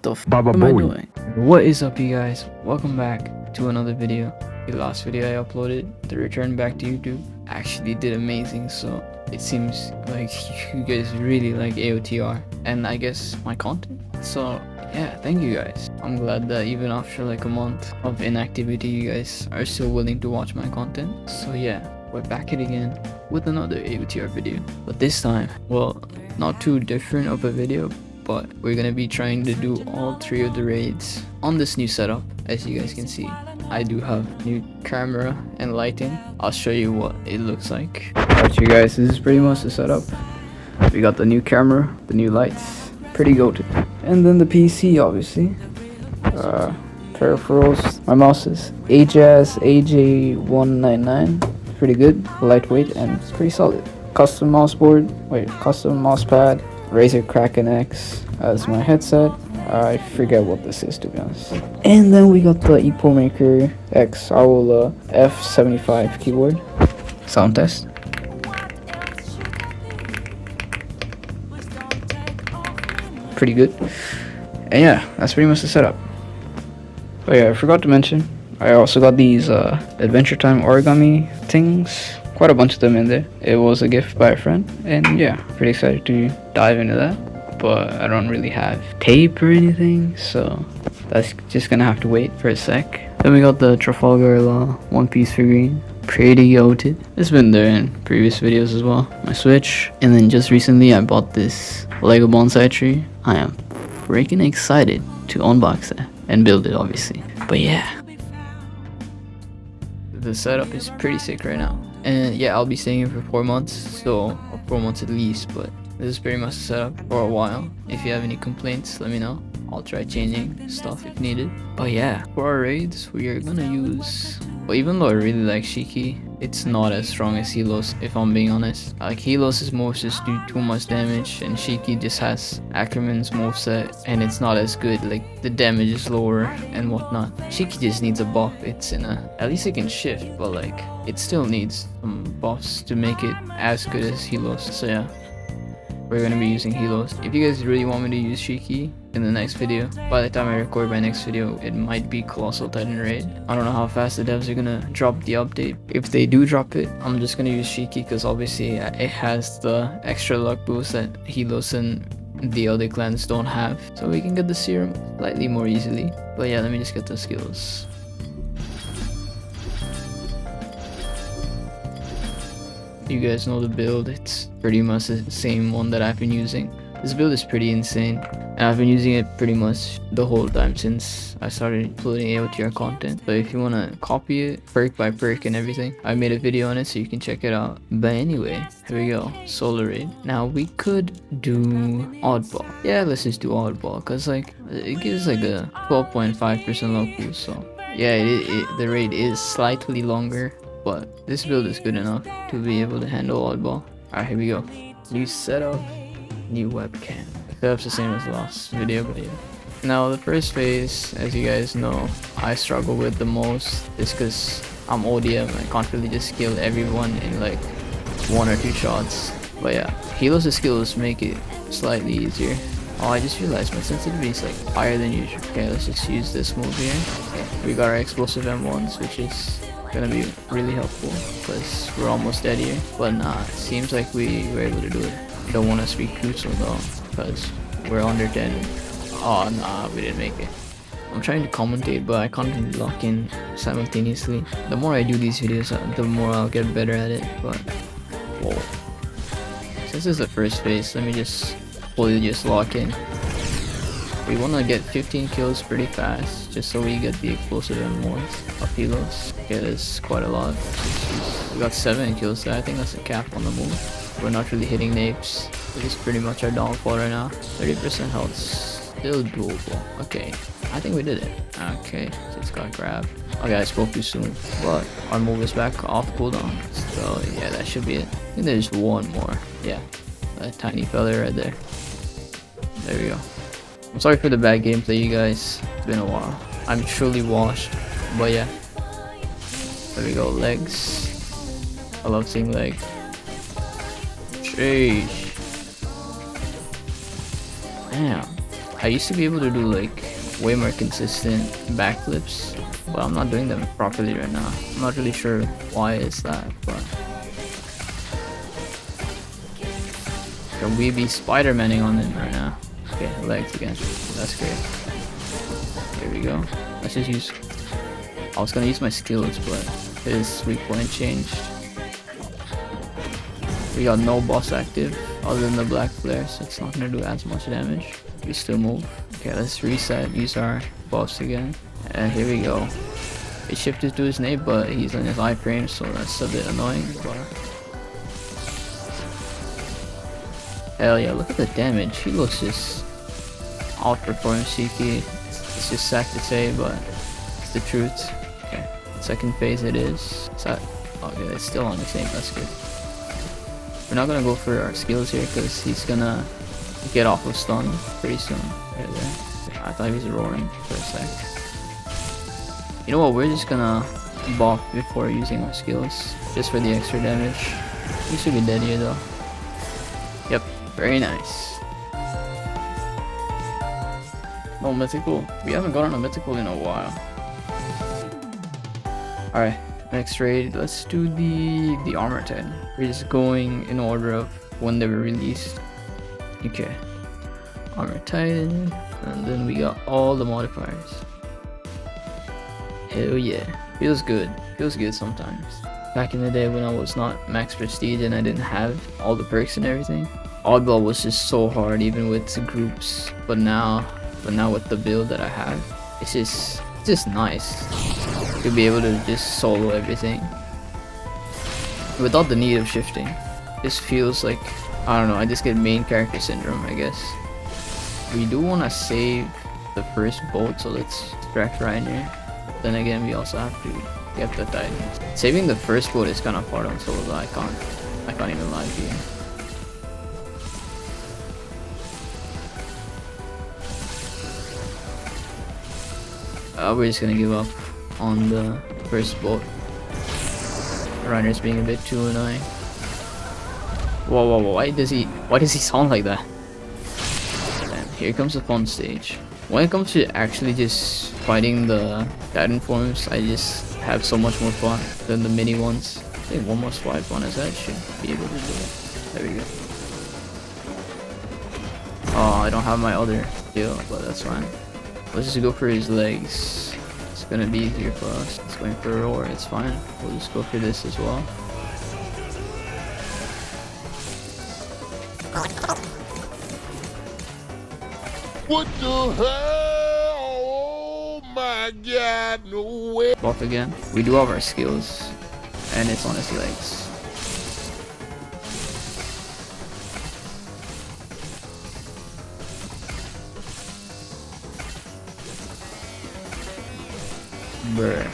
the f Baba am I Boy. doing? What is up, you guys? Welcome back to another video. The last video I uploaded, the return back to YouTube, actually did amazing. So it seems like you guys really like AOTR and I guess my content. So yeah, thank you guys. I'm glad that even after like a month of inactivity, you guys are still willing to watch my content. So yeah, we're back at it again with another AOTR video. But this time, well, not too different of a video, but we're gonna be trying to do all three of the raids on this new setup. As you guys can see, I do have new camera and lighting. I'll show you what it looks like. Alright, you guys, this is pretty much the setup. We got the new camera, the new lights, pretty goated, and then the PC, obviously. Peripherals, my mouse is AJAS AJ199, pretty good, lightweight, and it's pretty solid. Custom mouse board, custom mouse pad, Razer Kraken X as my headset. I forget what this is, to be honest. And then we got the EpoMaker X Aola F75 keyboard. Sound test. Pretty good. And yeah, that's pretty much the setup. Oh yeah, I forgot to mention, I also got these Adventure Time origami things. Quite a bunch of them in there. It was a gift by a friend, and yeah, pretty excited to dive into that. But I don't really have tape or anything, so that's just gonna have to wait for a sec. Then we got the Trafalgar Law One Piece figurine, pretty goated. It's been there in previous videos as well. My Switch, and then just recently I bought this Lego bonsai tree. I am freaking excited to unbox that and build it, obviously. But yeah, the setup is pretty sick right now. And yeah, I'll be staying here for 4 months, so, or 4 months at least, but this is pretty much the setup for a while. If you have any complaints, let me know. I'll try changing stuff if needed. But yeah, for our raids, we are gonna use, well, even though I really like Shiki, it's not as strong as Helos, if I'm being honest. Like, Helos is more just do too much damage, and Shiki just has Ackerman's moveset, and it's not as good. Like, the damage is lower and whatnot. Shiki just needs a buff. It's in a, at least it can shift, but like, it still needs some buffs to make it as good as Helos. So yeah, we're gonna be using Helos. If you guys really want me to use Shiki in the next video, by the time I record my next video, it might be Colossal Titan Raid. I don't know how fast the devs are gonna drop the update. If they do drop it, I'm just gonna use Shiki because obviously it has the extra luck boost that Helos and the other clans don't have. So we can get the serum slightly more easily. But yeah, let me just get the skills. You guys know the build, it's pretty much the same one that I've been using. This build is pretty insane, and I've been using it pretty much the whole time since I started uploading AOTR content. So if you want to copy it, perk by perk and everything, I made a video on it so you can check it out. But anyway, here we go, Solar Raid. Now we could do Oddball. Yeah, let's just do Oddball, because like, it gives like a 12.5% luck boost, so yeah, the raid is slightly longer, but this build is good enough to be able to handle Oddball. Alright, here we go. New setup, new webcam. Setup's the same as the last video, but yeah. Now the first phase, as you guys know, I struggle with the most is because I'm ODM. I can't really just kill everyone in like 1 or 2 shots. But yeah, Helos' skills make it slightly easier. Oh, I just realized my sensitivity is like higher than usual. Okay, let's just use this move here. Okay, we got our explosive M1s, which is gonna be really helpful because we're almost dead here. But nah, it seems like we were able to do it. Don't want to speak crucial though because we're under 10. Oh nah, we didn't make it. I'm trying to commentate, but I can't really lock in simultaneously. The more I do these videos, the more I'll get better at it. But whoa, since this is the first phase, let me just fully just lock in. We want to get 15 kills pretty fast, just so we get the explosive M1s of Helos. Okay, that's quite a lot. We got 7 kills there. I think that's a cap on the move. We're not really hitting napes, which is pretty much our downfall right now. 30% health, still doable. Okay, I think we did it. Okay, just got grabbed. Okay, I spoke too soon, but our move is back off cooldown. So yeah, that should be it. I think there's one more. Yeah, that tiny fella right there. There we go. I'm sorry for the bad gameplay, you guys. It's been a while. I'm truly washed, but yeah. There we go, legs. I love seeing legs. Sheesh. Damn. I used to be able to do like way more consistent backflips, but I'm not doing them properly right now. I'm not really sure why is that, but can we be Spider-Manning on him right now? Okay, legs again. That's great. Here we go. Let's just use. I was gonna use my skills, but his weak point changed. We got no boss active other than the black flare, so it's not gonna do as much damage. We still move. Okay, let's reset, use our buffs again. And here we go. It shifted to his nade, but he's in his iframe, so that's a bit annoying. But hell yeah, look at the damage. He looks just outperforming Shiki. It's just sad to say, but it's the truth. Okay, second phase it is. Is that okay? It's still on the same. That's good. We're not gonna go for our skills here because he's gonna get off of stun pretty soon. Right there. I thought he was roaring for a sec. You know what? We're just gonna buff before using our skills, just for the extra damage. He should be dead here though. Yep, very nice. No mythical. We haven't gotten a mythical in a while. Alright, next raid. Let's do the armor titan. We're just going in order of when they were released. Okay. Armor titan. And then we got all the modifiers. Hell yeah. Feels good. Feels good sometimes. Back in the day when I was not max prestige and I didn't have all the perks and everything, oddball was just so hard even with groups. But now with the build that I have, it's just nice to be able to just solo everything without the need of shifting. This feels like, I don't know, I just get main character syndrome, I guess. We do want to save the first boat, so let's distract right here. Then again, we also have to get the titans. Saving the first boat is kind of hard on solo. I can't even lie to you. We're just gonna give up on the first boat. Runner's being a bit too annoying. Whoa, why does he sound like that? And here comes the fun stage. When it comes to actually just fighting the Titan forms, I just have so much more fun than the mini ones. I think one more swipe on his head should be able to do it. There we go. Oh, I don't have my other skill, but that's fine. Let's just go for his legs. It's gonna be easier for us. It's going for a roar, it's fine. We'll just go for this as well. What the hell? Oh my god, no way. Buff again. We do have our skills, and it's on his legs. Bruh.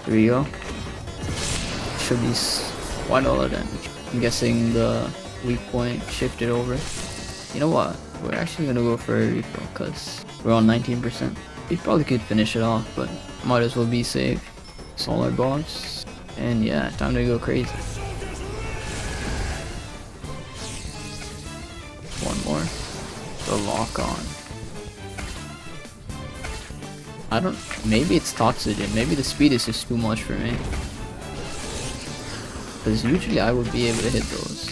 Here we go. Should be $1 damage. I'm guessing the weak point shifted over. You know what? We're actually gonna go for a refill because we're on 19%. We probably could finish it off, but might as well be safe. Solar boss. And yeah, time to go crazy. One more. The lock on. I don't, maybe it's toxicity, maybe the speed is just too much for me. Because usually I would be able to hit those.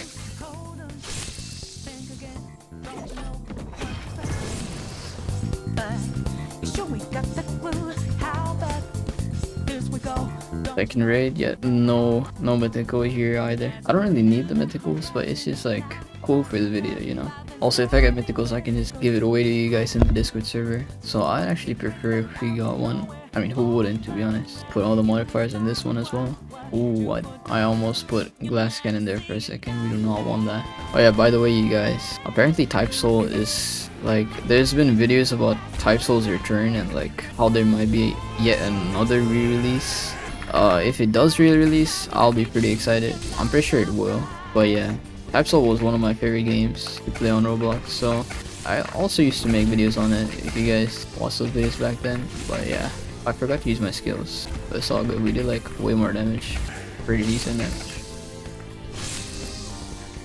Second raid, yet no mythical here either. I don't really need the mythicals, but it's just like cool for the video, you know. Also, if I get mythicals, I can just give it away to you guys in the Discord server. So I'd actually prefer if we got one. I mean, who wouldn't, to be honest? Put all the modifiers in this one as well. Ooh, I almost put glass cannon there for a second. We do not want that. Oh yeah, by the way, you guys, apparently Type Soul is like, there's been videos about Type Soul's return and like how there might be yet another re-release. If it does re-release, I'll be pretty excited. I'm pretty sure it will. But yeah, Type Soul was one of my favorite games to play on Roblox, so I also used to make videos on it if you guys watched those videos back then. But yeah, I forgot to use my skills, but it's all good. We did like way more damage, pretty decent damage.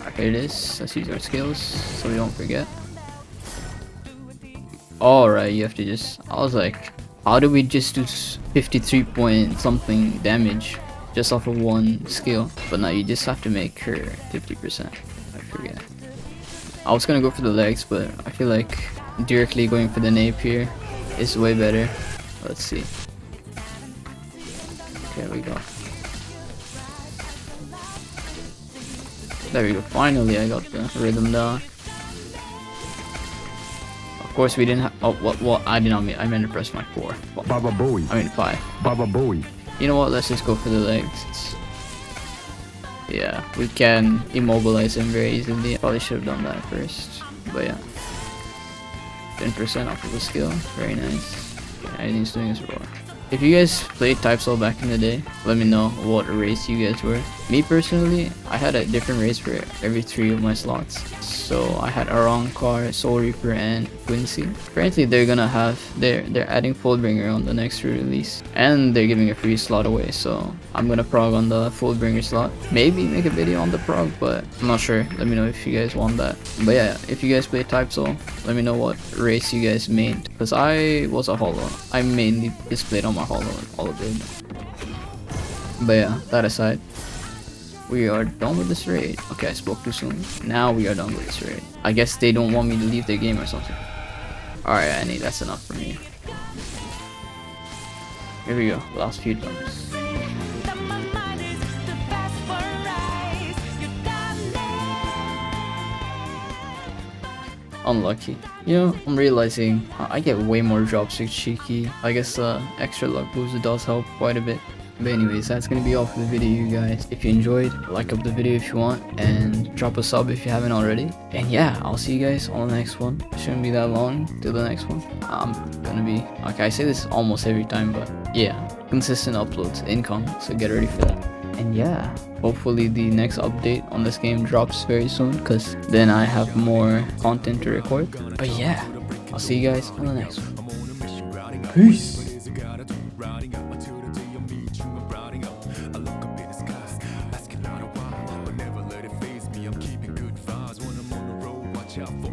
Okay, it is. Let's use our skills so we don't forget. Alright, you have to just... I was like, how do we just do 53 point something damage just off of one skill? But now you just have to make her 50%. I forget. I was gonna go for the legs, but I feel like directly going for the nape here is way better. Let's see. There we go. There we go. Finally, I got the rhythm down. Of course, we didn't have. Oh, what? I did not mean. I meant to press my 4. Baba Booey. I mean 5. Baba Booey. You know what? Let's just go for the legs. Yeah, we can immobilize him very easily. Probably should have done that first. But yeah. 10% off of the skill. Very nice. Okay, everything's doing is roar. If you guys played Type Soul back in the day, let me know what race you guys were. Me personally, I had a different race for every 3 of my slots. So I had Arankar, Soul Reaper, and Quincy. Currently they're gonna have, they're adding Fullbringer on the next release. And they're giving a free slot away, so I'm gonna prog on the Fullbringer slot. Maybe make a video on the prog, but I'm not sure. Let me know if you guys want that. But yeah, if you guys play Type Soul, let me know what race you guys mained. Because I was a holo. I mainly just played on my holo build. But yeah, that aside, we are done with this raid. Okay, I spoke too soon. Now we are done with this raid. I guess they don't want me to leave their game or something. Alright, Annie, that's enough for me. Here we go, last few jumps. Unlucky. You know, I'm realizing I get way more drops with Shiki. I guess extra luck boost does help quite a bit. But anyways, that's gonna be all for the video, you guys. If you enjoyed, like up the video if you want, and drop a sub if you haven't already. And yeah, I'll see you guys on the next one. It shouldn't be that long till the next one. I'm gonna be, okay, I say this almost every time, but yeah, consistent uploads income, so get ready for that. And yeah, hopefully the next update on this game drops very soon, because then I have more content to record. But yeah, I'll see you guys on the next one. Peace. Out for